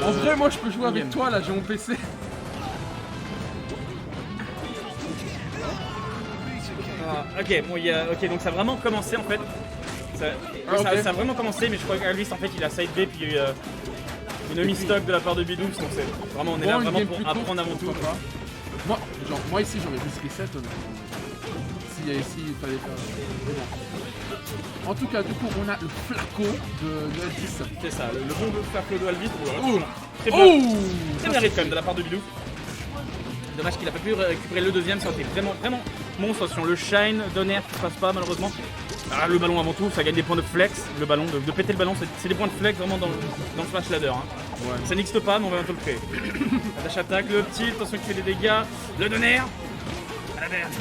En vrai, moi je peux jouer avec toi là, j'ai mon PC. Ok, bon, ok, donc ça a vraiment commencé en fait. Ça a vraiment commencé, mais je crois qu'Alvis en fait il a side B puis il y a eu une mistock de la part de Bidou, donc c'est vraiment, on est là vraiment pour apprendre avant tout. Moi ici j'aurais juste reset s'il fallait faire. Mais bon. En tout cas, du coup, on a le flaco de Alvis. C'est ça, le bon flaco de Alvis. Très bien rythme quand même de la part de Bidou. Dommage qu'il n'a pas pu récupérer le deuxième, ça aurait été vraiment monstre sur le shine, Donner qui passe pas malheureusement. Ah, le ballon avant tout, ça gagne des points de flex, le ballon, de péter le ballon, c'est des points de flex vraiment dans le flash ladder. Hein. Ouais. Ça n'existe pas, mais on va bientôt le créer. Attache attaque, le petit, attention qu'il fait des dégâts, le Donner.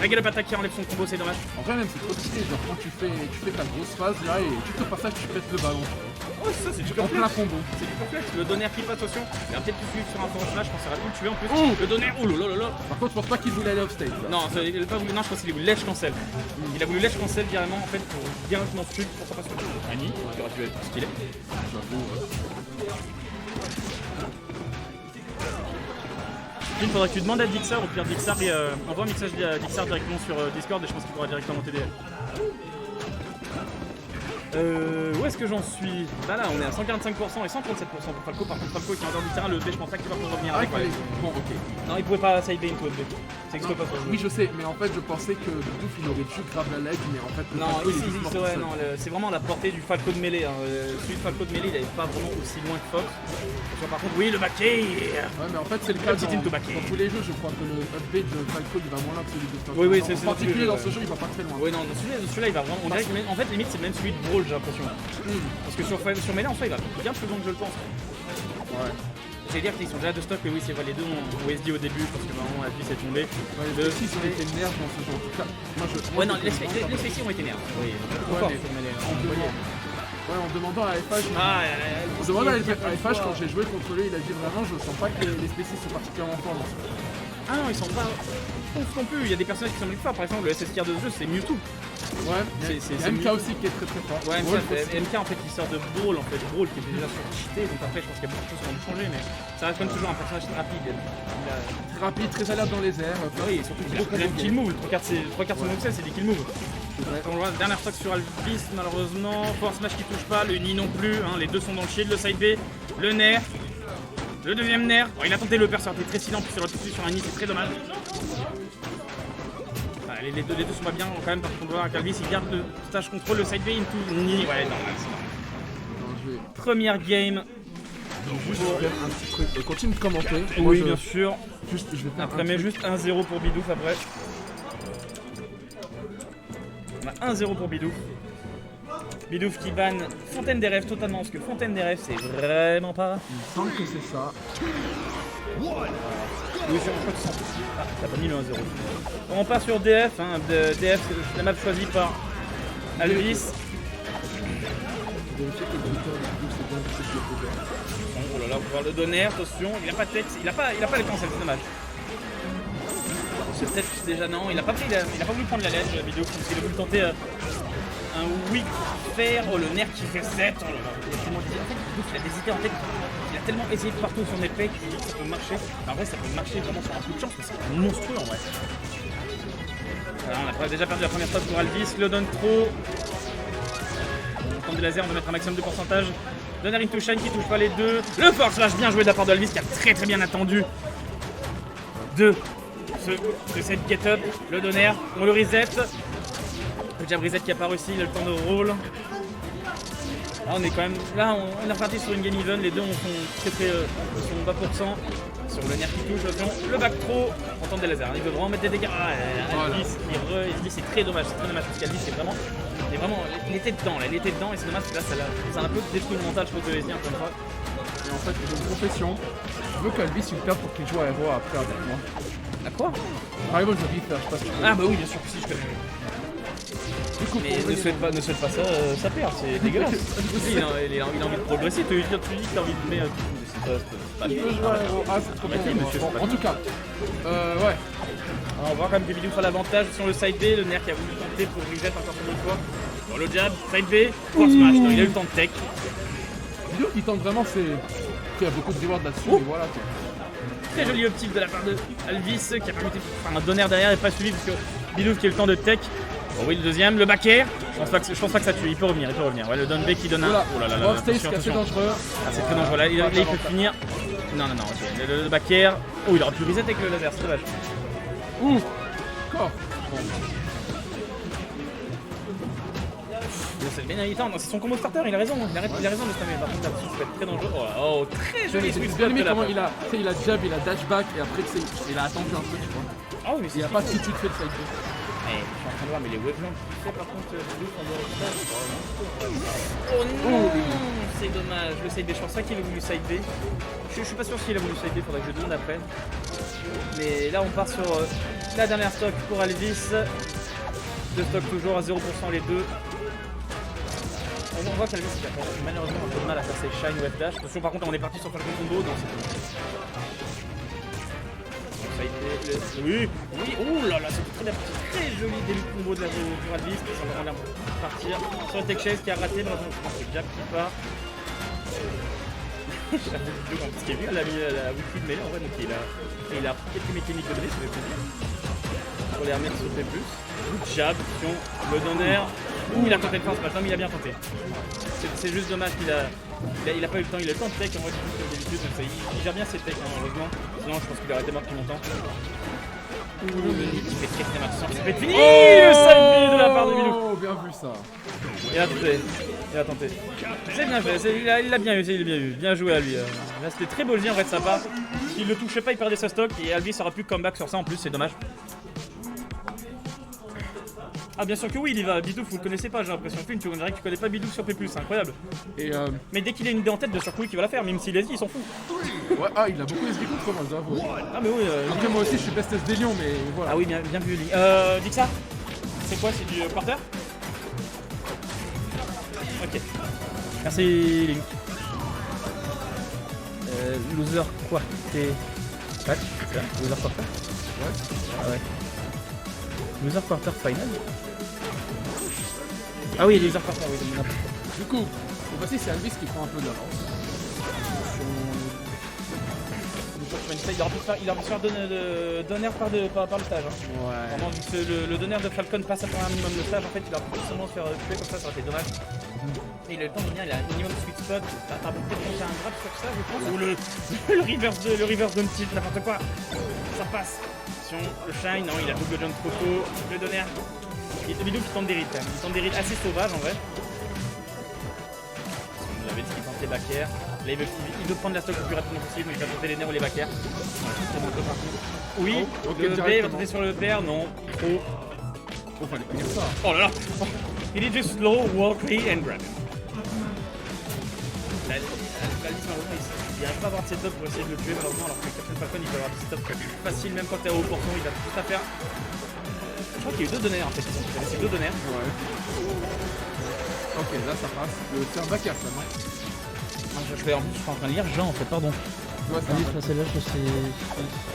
La galop attaque qui enlève son combo, c'est dommage. En vrai, même c'est trop stylé, genre quand tu fais ta grosse phase là et tu te passes ça, tu pètes le ballon. Oh, ça c'est du en plein combo. C'est du complexe. Le Donner qui passe, attention. Il va peut-être plus suivre sur un forward flash, je pense que ça va tout le tuer en plus. Le Donner, oh là là. Par contre, je pense pas qu'il voulait aller off-stage. Non, il a pas voulu, non, je pense qu'il a voulu ledge cancel. Il a voulu ledge cancel carrément en fait pour directement suivre pour ça passe sur Annie, qui aurait pu être stylé. Il faudra que tu demandes à Dixar, au pire Dixar, envoie un message à Dixar directement sur Discord et je pense qu'il pourra directement t'aider. Où est-ce que j'en suis? Là, on est à 145% et 137% pour Falco. Par contre, Falco qui est en dehors du terrain, le B, je pense pas qu'il va pouvoir revenir avec. Bon, ok. Non, il pouvait pas side B into B. Ça n'existe pas pour jouer. Oui, je sais, mais en fait, je pensais que Bidou il aurait dû grave la leg, mais en fait, non, c'est vraiment la portée du Falco de mêlée. Hein. Celui de Falco de mêlée, il n'allait pas vraiment aussi loin que Fox. Par contre, oui, le backé. Ouais, mais en fait, c'est le cas dans tous les jeux. Je crois que le up B de Falco, il va moins loin que celui de Fox. Oui, c'est en particulier dans ce jeu, il va pas très loin. Oui, non, celui-là, il va vraiment. En fait, limite, c'est même celui de Brawl, j'ai l'impression. Parce que sur Melee, en soi, il va bien plus loin que je le pense. Ouais. J'allais dire qu'ils sont déjà de stock, mais oui, c'est vrai, les deux ont OSD au début parce que vraiment la vie s'est tombée. Ouais, les aussi ont été nerfs dans ce jeu. En tout cas, ouais, non, les spéciaux ont été nerfs. Oui, en demandant à FH, quand j'ai joué contre lui, il a dit vraiment, je sens pas que les spéciaux sont particulièrement forts. Ah non, ils sont pas ouf non plus. Il y a des personnages qui sont plus forts. Par exemple, le SS tier de ce jeu, c'est Mewtwo. Ouais, c'est MK aussi qui est très très fort. Ouais, MK en fait qui sort de Brawl, Brawl qui était déjà sur cheaté, donc après je pense qu'il y a beaucoup de choses qui ont changé, mais ça reste quand même toujours un personnage rapide. Très rapide, très alerte dans les airs. Oui, et surtout qu'il a plein de kill moves. Trois quarts de son moveset, c'est des kill moves. Dernière stock sur Alvis, malheureusement. Force Smash qui touche pas, le Nid non plus. Hein, les deux sont dans le shield, le side B, le nerf. Le deuxième nerf, il a tenté le percer, il était très silent, puis sur l'autre sur un nid, c'est très dommage. Les deux sont pas bien quand même, par contre on voit qu'Alvis il garde le stage contrôle, le side B into nid, ouais normal. Première game. Juste faire un petit truc, continue de commenter. Oui bien sûr. Juste, je vais faire après mais juste 1-0 pour Bidouf après. On a 1-0 pour Bidouf. Bidouf qui banne Fontaine des Rêves totalement, parce que Fontaine des Rêves c'est vraiment pas. Il me semble que c'est ça. Oui, je crois que c'est ça. Ah, t'as pas mis le 1-0. On part sur DF, hein. DF, la map choisie par Alvis. Oh là là, on peut voir le Donner, attention, il a pas de tête, il a pas le cancel, c'est dommage. C'est peut-être déjà non, il a pas voulu prendre la ledge, Bidouf, parce qu'il a voulu tenter un weak faire, oh le nerf qui fait 7, oh là là, il a hésité en fait, il a tellement essayé de partout sur épée qu'il dit que ça peut marcher. En vrai ça peut marcher vraiment sur un coup de chance, mais c'est monstrueux en vrai. Alors, on a déjà perdu la première phase pour Alvis, le donne trop. On tente du laser, on va mettre un maximum de pourcentage. Donner into shine qui touche pas les deux. Le force slash bien joué de la part de Alvis qui a très bien attendu de cette get up. Le donner, on le reset. Le jab reset qui a pas réussi, il a le temps de roll. Là on est quand même. Là on est reparti sur une game even, les deux sont très sont bas pourcent. Sur le nerf qui touche, attention, le back throw, on tente des lasers, il veut vraiment mettre des dégâts. Alvis, il se dit c'est très dommage parce qu'Alvis c'est vraiment. Il était dedans et c'est dommage parce que là ça a un peu détruit le mental, je pense, de Leslie encore une fois. Et en fait j'ai une confession, je veux qu'Alvis il perde pour qu'il joue à Hero après avec moi. À quoi? Par exemple je vais faire, je sais pas si tu connais. Ah bah oui bien sûr que si je connais. Mais ne souhaite pas ça, ça perd, c'est dégueulasse. Il a envie de progresser, tu dis que t'as envie de mettre. Ah c'est trop bien, monsieur. En tout cas, ouais. Alors, on voit quand même que Bidouf a l'avantage sur le side B, le nerf qui a voulu tenter pour reset encore une fois. Bon, le jab, side B, force smash, il a eu le temps de tech. Bidouf il tente vraiment ses il y a beaucoup de rewards là-dessus, mais voilà quoi. Très joli optique de la part de Alvis qui a permis de faire un donner derrière et pas suivi parce que Bidouf qui a eu le temps de tech. Bon, oui, le deuxième, le back air. Je pense pas que ça tue, il peut revenir. Ouais, le down B qui donne un. Oh là là, stage qui est assez dangereux. Ah, c'est très dangereux. Là, il peut finir. Non, ok. Le back air. Oh, il aurait pu reset avec le laser, c'est dommage. Ouh, corps. C'est son combo starter, il a raison. Il a raison de spammer. Par contre, là-dessus, ça peut être très dangereux. Oh, très joli J'ai sweet bien spot aimé de la comment part. il a jab, il a dashback et après il a attendu un peu, tu vois. Ah oui, mais Il n'y a pas tout de suite fait de side B. Je suis en train de voir, mais les wavelengths qu'il fait par contre, Bidouf en dehors du stage. Oh non, c'est dommage. Le side B, je pense pas qu'il a voulu side B. Je suis pas sûr s'il a voulu side B, faudrait que je demande après. Mais là, on part sur la dernière stock pour Alvis. Deux stocks toujours à 0% les deux. On voit qu'Alvis a malheureusement un peu de mal à faire ses shine web dash. Attention, par contre, on est parti sur Falcon combo. Donc oui, oh là là, c'était très joli début de combo de la du Alvis. Ça va vraiment partir sur le tech chase qui a raté. Malheureusement, je pense que Jab qui part. J'avais vu parce qu'il a vu, elle a mis la wifi de mêlée en vrai, donc il a quelques mécaniques de mêlée, ça fait plaisir. Pour les remettre sur P+. Good jab, attention, le donner. Ouh, il a tenté de faire ce match, mais il a bien tenté. C'est juste dommage qu'il a pas eu le temps, il a eu le temps de tech en vrai, d'habitude, donc il gère bien ses techs, hein, heureusement. Sinon, je pense qu'il aurait été mort depuis longtemps. Ouh, il fait très très mal, ça fait fini le side B de la part de Bilou. Oh, bien vu ça. Il a tenté. C'est bien fait, il l'a bien eu, bien joué à lui. Là, c'était très ballsy en vrai de sa part. S'il le touchait pas, il perdait sa stock et Alvis aura plus de comeback sur ça en plus, c'est dommage. Ah bien sûr que oui, il y va. Bidouf, vous le connaissez pas, j'ai l'impression. Film, tu dirais que tu connais pas Bidouf sur P+, c'est incroyable. Et Mais dès qu'il a une idée en tête, bien sûr que oui, qu'il va la faire, même s'il hésite, il s'en fout. ouais, ah, il a beaucoup SD contre moi, je dois avouer. Ah mais oui. Après, moi aussi, je suis best SD Lyon, mais voilà. Ah oui, bien vu, Link. Dixa, c'est quoi? C'est du quarter? Ok. Merci, Link. Loser quarter. Patch, c'est ça? Loser quarter? Ouais. Ah ouais. Loser quarter final? Ah oui, loser quarter, oui. Du coup, on va passer, c'est Alvis qui prend un peu d'avance. Il aurait pu se faire donner par le stage. Hein. Ouais. Vraiment, vu que le donner de Falcon passe à faire un minimum de stage, en fait, il aurait pu seulement se faire tuer comme ça aurait été dommage. Et il a eu le temps de venir, il a un minimum de sweet spot. T'as peut-être tenté un grab sur ça, je pense. Ou le reverse d'un tilt, n'importe quoi. Ça passe. Attention, le shine, non, il a double jump trop tôt. Le donner. Il est Bidou qui tente des rides quand même. Il tente des rides assez sauvages en vrai. On l'avait dit qu'il tentait back air. Là, il veut prendre la stock le plus rapidement possible, mais il va tenter les nerfs ou les back air. Oui, le B va tenter sur le pair, non, trop. Oh, fallait punir ça. Oh là là. Il est juste slow, walk, and grab. Alvis, malheureusement, il n'arrive pas à avoir de setup pour essayer de le tuer, malheureusement, alors que Captain Falcon, il peut avoir des setups facile, même quand t'es à haut portion, il a tout à faire. Je crois qu'il y a eu deux donners en fait, c'est deux donners. Ouais. Ok, là ça passe. C'est un back air ça, non? Je suis en train de lire Jean en fait, pardon. Ouais, c'est un Oui, back celle-là, je sais.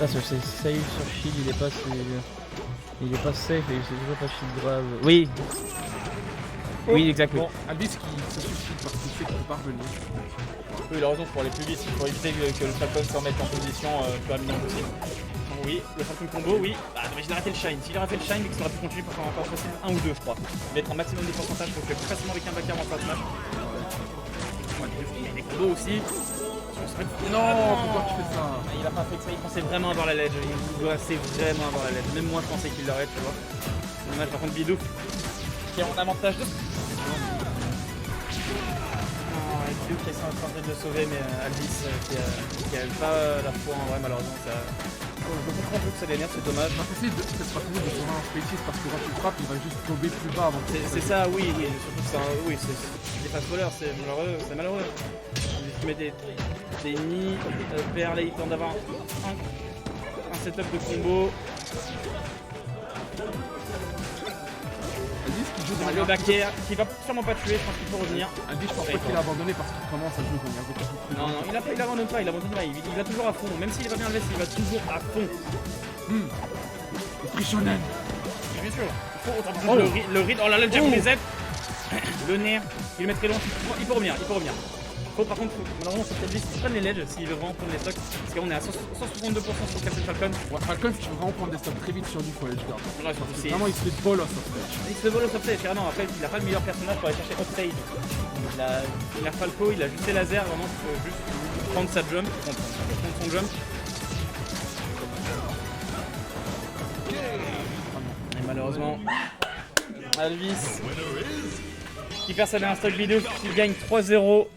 Ah, c'est save sur shield, il est pas safe et c'est toujours pas shield grave. Oui! Oui, exact. Bon, Alvis qui se suicide parce qu'il sait qu'il peut pas revenir. Oui, il a raison pour aller plus vite, pour éviter que le Falcon se remette en position le plus rapidement possible. Oui, le Falcon combo, oui. Ah, mais il a raté le shine. S'il aurait fait le shine, il aurait pu continuer pour faire encore facile 1 ou 2, je crois. Mettre un maximum de pourcentage pour faire plus facilement avec un backer en face match. Il y a des combos aussi. Non, pourquoi tu fais ça? Il a pas fait que ça, il pensait vraiment avoir la ledge. Il pensait vraiment avoir la ledge. Même moi, je pensais qu'il l'aurait, tu vois. Dommage, par contre, Bidou qui a un avantage de. Bidou qui est en train de le sauver, mais Alvis qui a pas la foi en vrai, malheureusement. Ça... Je comprends un peu que ça l'énerve, c'est dommage. On va essayer de cette partie de sauver un fétiche parce que quand tu frappes, il va juste tomber plus bas avant que C'est ça, oui, surtout que c'est des fast voleurs, c'est malheureux. Tu mets des nids, PR là, il tente d'avoir un setup de combo. Alvis qui joue Le back air qui va sûrement pas tuer, je pense qu'il peut revenir. Alvis, je pense pas qu'il a abandonné parce qu'il commence à jouer quand il y a beaucoup de Non, il abandonne pas, il va toujours à fond. Même s'il est pas bien levé, il va toujours à fond. Esprit shonen. Bien sûr, il faut autant le read. Oh là là, le jab reset. Le nerf, il le met très loin. Il peut revenir. Faut par contre, malheureusement, faut peut-être qu'il prenne les ledges s'il veut vraiment prendre les stocks. Parce qu'on est à 162% sur Captain Falcon. Ouais, Falcon, si tu veux vraiment prendre des stocks très vite sur lui, faut aller guard. Ouais, surtout c'est. Vraiment, il se fait bolos en fait. Il se fait voler au top stage, carrément. Après, il a pas le meilleur personnage pour aller chercher upstage. Il a Falco, il a juste ses lasers, vraiment, tu peux juste prendre sa jump, prendre son jump. Et malheureusement, Alvis qui perd sa dernière stock vidéo, qui gagne 3-0.